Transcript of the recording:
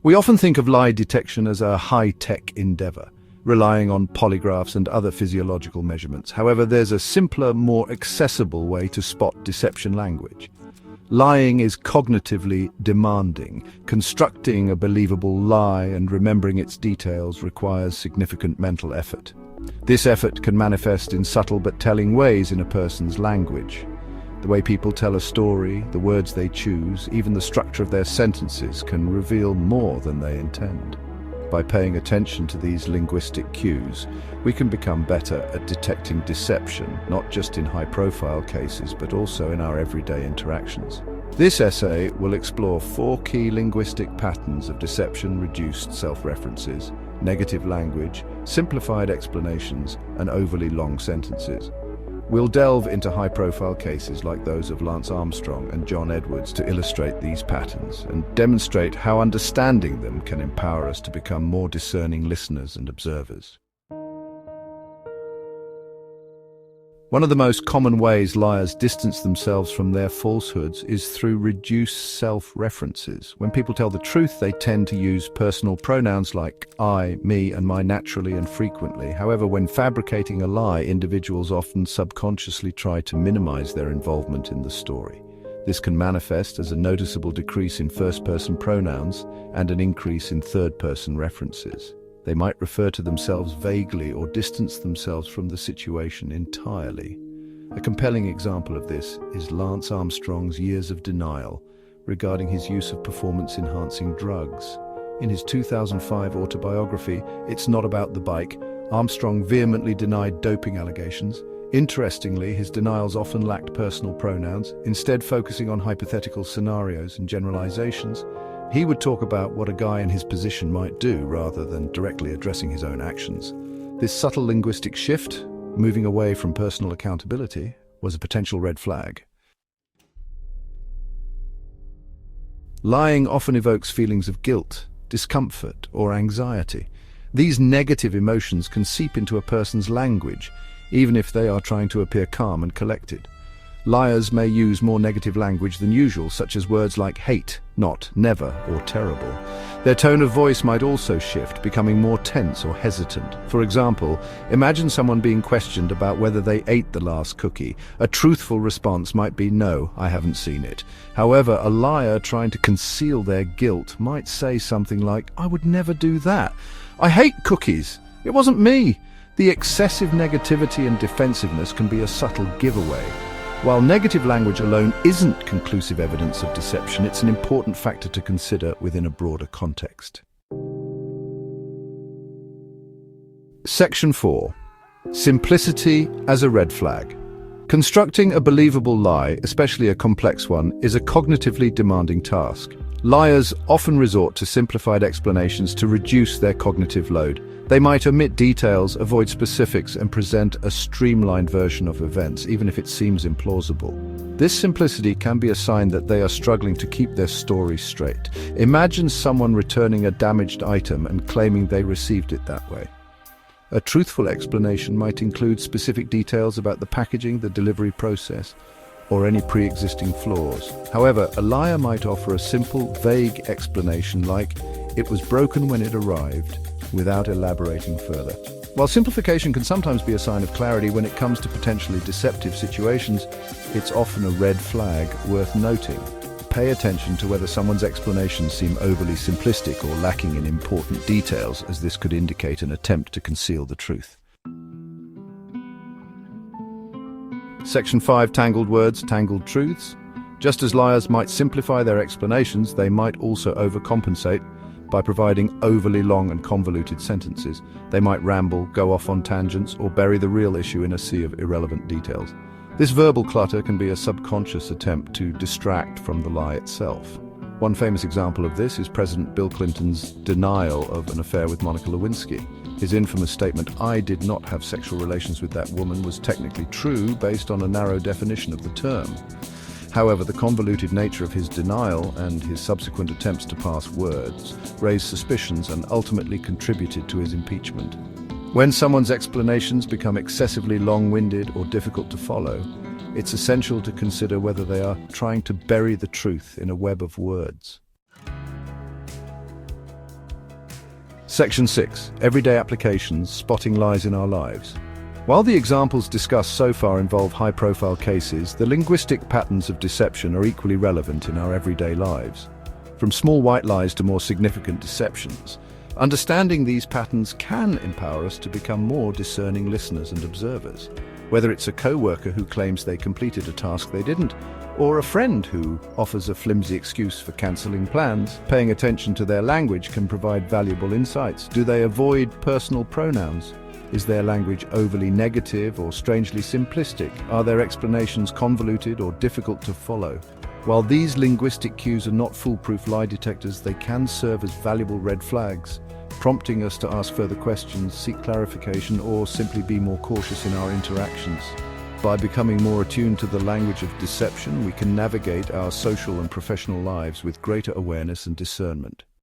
We often think of lie detection as a high-tech endeavor, relying on polygraphs and other physiological measurements. However, there's a simpler, more accessible way to spot deception language. Lying is cognitively demanding. Constructing a believable lie and remembering its details requires significant mental effort. This effort can manifest in subtle but telling ways in a person's language. The way people tell a story, the words they choose, even the structure of their sentences can reveal more than they intend. By paying attention to these linguistic cues, we can become better at detecting deception, not just in high-profile cases, but also in our everyday interactions. This essay will explore 4 key linguistic patterns of deception: reduced self-references, negative language, simplified explanations, and overly long sentences. We'll delve into high-profile cases like those of Lance Armstrong and John Edwards to illustrate these patterns and demonstrate how understanding them can empower us to become more discerning listeners and observers. One of the most common ways liars distance themselves from their falsehoods is through reduced self-references. When people tell the truth, they tend to use personal pronouns like I, me, and my naturally and frequently. However, when fabricating a lie, individuals often subconsciously try to minimize their involvement in the story. This can manifest as a noticeable decrease in first-person pronouns and an increase in third-person references. They might refer to themselves vaguely or distance themselves from the situation entirely. A compelling example of this is Lance Armstrong's years of denial regarding his use of performance-enhancing drugs. In his 2005 autobiography, It's Not About the Bike, Armstrong vehemently denied doping allegations. Interestingly, his denials often lacked personal pronouns, instead focusing on hypothetical scenarios and generalizations. He would talk about what a guy in his position might do rather than directly addressing his own actions. This subtle linguistic shift, moving away from personal accountability, was a potential red flag. Lying often evokes feelings of guilt, discomfort, or anxiety. These negative emotions can seep into a person's language, even if they are trying to appear calm and collected. Liars may use more negative language than usual, such as words like hate, not, never, or terrible. Their tone of voice might also shift, becoming more tense or hesitant. For example, imagine someone being questioned about whether they ate the last cookie. A truthful response might be, "No, I haven't seen it." However, a liar trying to conceal their guilt might say something like, "I would never do that. I hate cookies. It wasn't me." The excessive negativity and defensiveness can be a subtle giveaway. While negative language alone isn't conclusive evidence of deception, it's an important factor to consider within a broader context. Section 4. Simplicity as a red flag. Constructing a believable lie, especially a complex one, is a cognitively demanding task. Liars often resort to simplified explanations to reduce their cognitive load. They might omit details, avoid specifics, and present a streamlined version of events, even if it seems implausible. This simplicity can be a sign that they are struggling to keep their story straight. Imagine someone returning a damaged item and claiming they received it that way. A truthful explanation might include specific details about the packaging, the delivery process, or any pre-existing flaws. However, a liar might offer a simple, vague explanation like, "It was broken when it arrived," without elaborating further. While simplification can sometimes be a sign of clarity when it comes to potentially deceptive situations, it's often a red flag worth noting. Pay attention to whether someone's explanations seem overly simplistic or lacking in important details, as this could indicate an attempt to conceal the truth. Section 5. Tangled words, tangled truths. Just as liars might simplify their explanations, they might also overcompensate by providing overly long and convoluted sentences. They might ramble, go off on tangents, or bury the real issue in a sea of irrelevant details. This verbal clutter can be a subconscious attempt to distract from the lie itself. One famous example of this is President Bill Clinton's denial of an affair with Monica Lewinsky. His infamous statement, "I did not have sexual relations with that woman," was technically true based on a narrow definition of the term. However, the convoluted nature of his denial and his subsequent attempts to pass words raised suspicions and ultimately contributed to his impeachment. When someone's explanations become excessively long-winded or difficult to follow, it's essential to consider whether they are trying to bury the truth in a web of words. Section 6. Everyday applications, spotting lies in our lives. While the examples discussed so far involve high-profile cases, the linguistic patterns of deception are equally relevant in our everyday lives. From small white lies to more significant deceptions, understanding these patterns can empower us to become more discerning listeners and observers. Whether it's a co-worker who claims they completed a task they didn't, or a friend who offers a flimsy excuse for cancelling plans, paying attention to their language can provide valuable insights. Do they avoid personal pronouns? Is their language overly negative or strangely simplistic? Are their explanations convoluted or difficult to follow? While these linguistic cues are not foolproof lie detectors, they can serve as valuable red flags, prompting us to ask further questions, seek clarification, or simply be more cautious in our interactions. By becoming more attuned to the language of deception, we can navigate our social and professional lives with greater awareness and discernment.